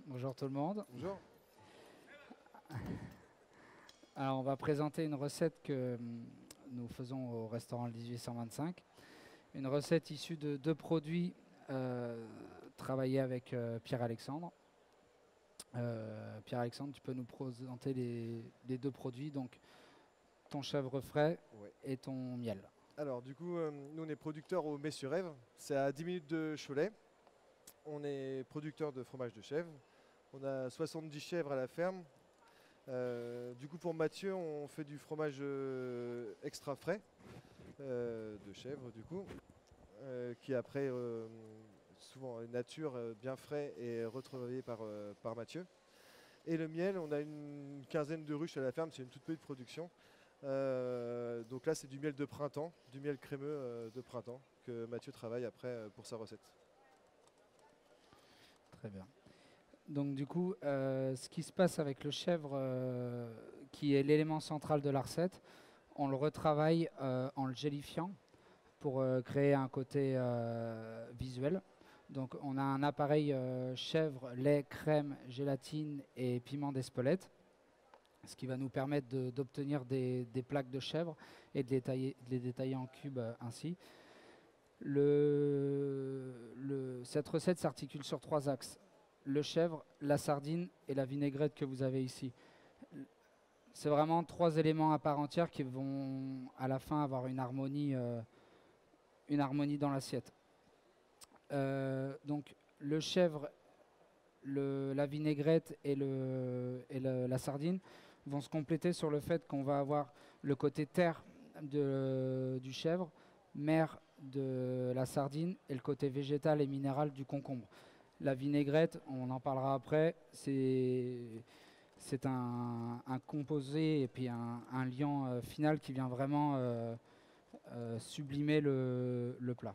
Bonjour tout le monde. Bonjour. Alors on va présenter une recette que nous faisons au restaurant le 1825. Une recette issue de deux produits travaillés avec Pierre-Alexandre. Pierre-Alexandre, tu peux nous présenter les deux produits, donc ton chèvre frais Ouais. et ton miel. Alors, du coup, nous, on est producteur au Mets-sur-Ève. C'est à 10 minutes de Cholet. On est producteur de fromage de chèvre. On a 70 chèvres à la ferme. Du coup, pour Mathieu, on fait du fromage extra frais de chèvre, du coup, qui après, souvent nature, bien frais et retravaillé par Mathieu. Et le miel, on a une quinzaine de ruches à la ferme, c'est une toute petite production. Donc là, c'est du miel de printemps, du miel crémeux de printemps que Mathieu travaille après pour sa recette. Très bien. Donc du coup, ce qui se passe avec le chèvre, qui est l'élément central de la recette, on le retravaille en le gélifiant pour créer un côté visuel. Donc on a un appareil chèvre, lait, crème, gélatine et piment d'Espelette, ce qui va nous permettre d'obtenir des plaques de chèvre et de les détailler en cubes ainsi. Cette recette s'articule sur trois axes: le chèvre, la sardine et la vinaigrette que vous avez ici. C'est vraiment trois éléments à part entière qui vont à la fin avoir une harmonie dans l'assiette. Donc le chèvre, la vinaigrette et la sardine vont se compléter sur le fait qu'on va avoir le côté terre du chèvre, mer de la sardine et le côté végétal et minéral du concombre. La vinaigrette, on en parlera après, c'est un composé et puis un liant final qui vient vraiment sublimer le plat.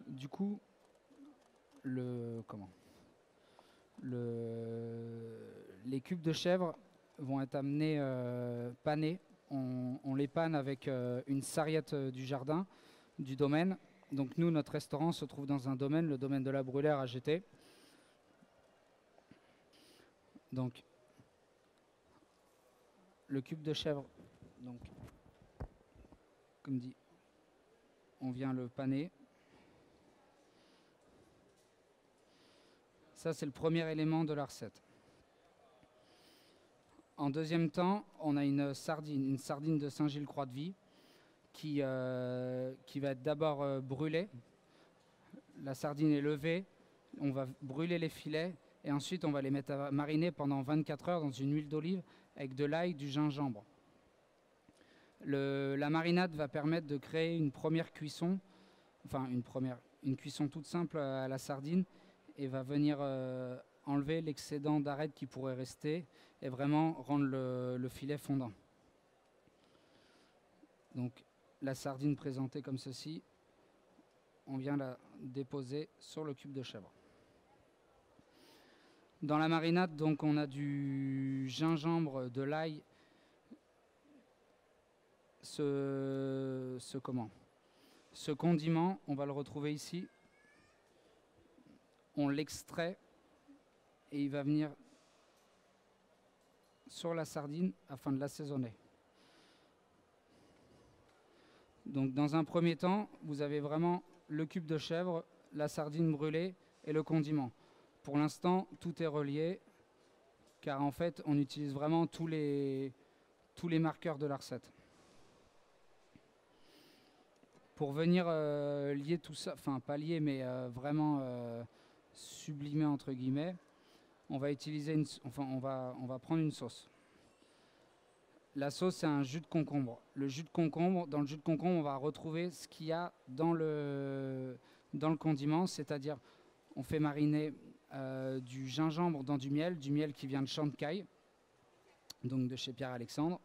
Du coup, les cubes de chèvre vont être amenés panés. On les panne avec une sarriette du jardin, du domaine. Donc nous, notre restaurant se trouve dans un domaine, le domaine de la Brûlère à GT. Donc le cube de chèvre, donc, comme dit, on vient le paner. Ça, c'est le premier élément de la recette. En deuxième temps, on a une sardine de Saint-Gilles-Croix-de-Vie qui va être d'abord brûlée. La sardine est levée, on va brûler les filets et ensuite on va les mettre à mariner pendant 24 heures dans une huile d'olive avec de l'ail, du gingembre. La marinade va permettre de créer une première cuisson, enfin une cuisson toute simple à la sardine, et va venir enlever l'excédent d'arête qui pourrait rester et vraiment rendre le filet fondant. Donc la sardine présentée comme ceci, on vient la déposer sur le cube de chèvre. Dans la marinade, donc, on a du gingembre, de l'ail, ce condiment, on va le retrouver ici. On l'extrait et il va venir sur la sardine afin de l'assaisonner. Donc dans un premier temps, vous avez vraiment le cube de chèvre, la sardine brûlée et le condiment. Pour l'instant, tout est relié car en fait, on utilise vraiment tous les marqueurs de la recette. Pour venir lier tout ça, enfin pas lier, mais vraiment sublimer entre guillemets, on va utiliser on va prendre une sauce. La sauce, c'est un jus de concombre. Le jus de concombre, dans le jus de concombre, on va retrouver ce qu'il y a dans le condiment, c'est-à-dire on fait mariner du gingembre dans du miel qui vient de Chantecaille, donc de chez Pierre-Alexandre.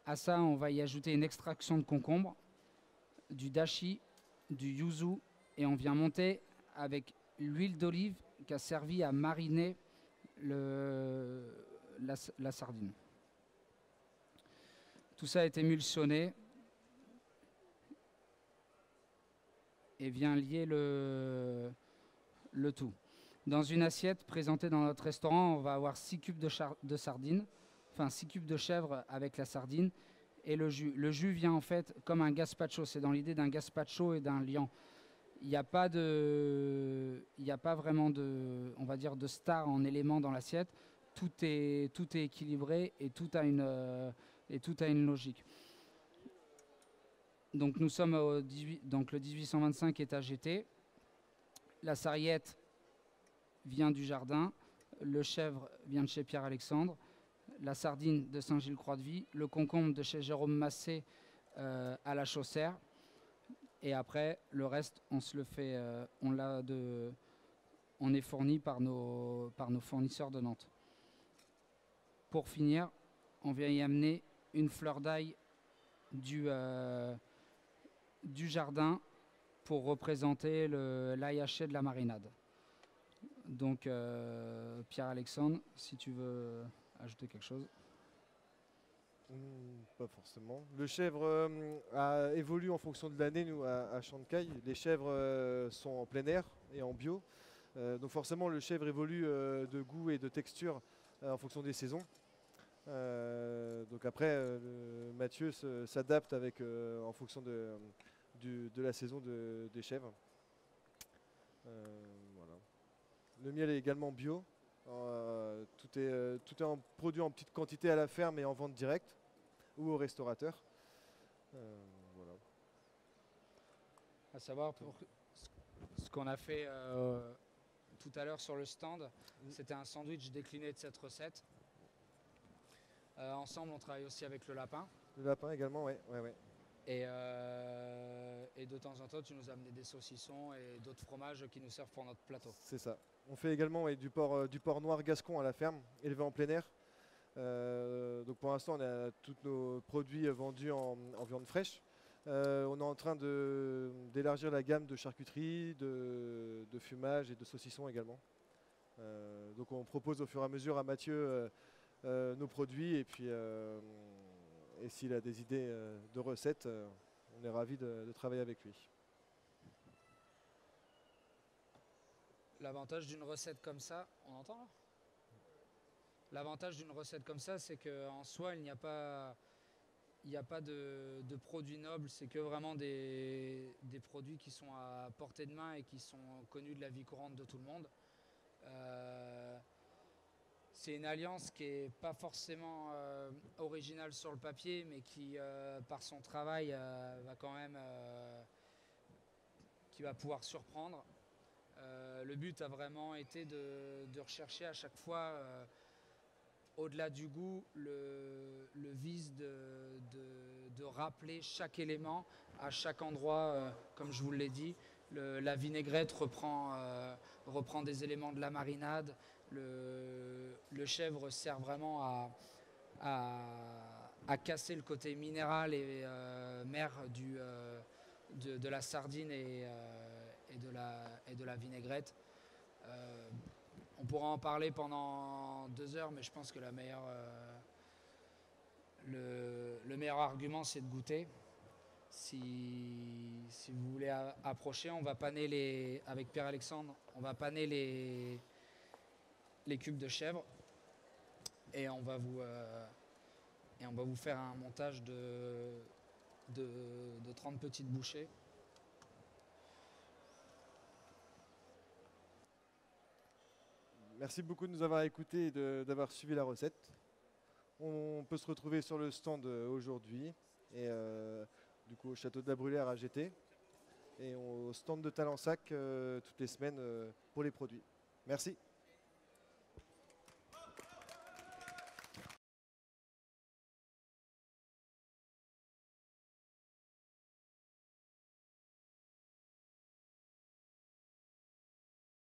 À ça, on va y ajouter une extraction de concombre, du dashi, du yuzu, et on vient monter avec l'huile d'olive qui a servi à mariner la sardine. Tout ça est émulsionné et vient lier le tout. Dans une assiette présentée dans notre restaurant, on va avoir 6 cubes de sardines, enfin 6 cubes de chèvre avec la sardine et le jus. Le jus vient en fait comme un gazpacho, c'est dans l'idée d'un gazpacho et d'un liant. Il n'y a pas vraiment de, on va dire, de star en éléments dans l'assiette. Tout est équilibré et tout a une logique. Donc nous sommes donc le 1825 est à GT. La sarriette vient du jardin. Le chèvre vient de chez Pierre-Alexandre. La sardine de Saint-Gilles-Croix-de-Vie. Le concombre de chez Jérôme Massé à la Chaussère. Et après, le reste, on se le fait, on est fourni par nos fournisseurs de Nantes. Pour finir, on vient y amener une fleur d'ail du jardin pour représenter l'ail haché de la marinade. Donc, Pierre-Alexandre, si tu veux ajouter quelque chose. Pas forcément. Le chèvre évolue en fonction de l'année, nous, à Chantecaille. Les chèvres sont en plein air et en bio. Donc forcément, le chèvre évolue de goût et de texture en fonction des saisons. Donc après, Mathieu s'adapte en fonction de la saison des chèvres. Voilà. Le miel est également bio. Tout est produit en petite quantité à la ferme et en vente directe ou au restaurateur. Voilà. À savoir, pour ce qu'on a fait tout à l'heure sur le stand, c'était un sandwich décliné de cette recette. Ensemble, on travaille aussi avec le lapin. Le lapin également, ouais. Et de temps en temps, tu nous as amené des saucissons et d'autres fromages qui nous servent pour notre plateau. C'est ça. On fait également du porc noir gascon à la ferme, élevé en plein air. Donc pour l'instant, on a tous nos produits vendus en viande fraîche. On est en train d'élargir la gamme de charcuterie, de fumage et de saucissons également. Donc on propose au fur et à mesure à Mathieu nos produits et puis et s'il a des idées de recettes, on est ravis de travailler avec lui. L'avantage d'une recette comme ça, on entend là ? L'avantage d'une recette comme ça, c'est qu'en soi, il n'y a pas de produits nobles, c'est que vraiment des produits qui sont à portée de main et qui sont connus de la vie courante de tout le monde. C'est une alliance qui n'est pas forcément originale sur le papier, mais qui, par son travail, va quand même qui va pouvoir surprendre. Le but a vraiment été de rechercher à chaque fois, au-delà du goût, le vice de rappeler chaque élément à chaque endroit, comme je vous l'ai dit. La vinaigrette reprend des éléments de la marinade. Le chèvre sert vraiment à casser le côté minéral et mer de la sardine et de la vinaigrette. On pourra en parler pendant 2 heures, mais je pense que le meilleur argument, c'est de goûter. Si vous voulez approcher, on va paner avec Pierre-Alexandre, on va paner les cubes de chèvre et on va vous faire un montage de 30 petites bouchées. Merci beaucoup de nous avoir écoutés et d'avoir suivi la recette. On peut se retrouver sur le stand aujourd'hui et du coup au château de la Bruyère à GT et au stand de Talensac toutes les semaines pour les produits. Merci.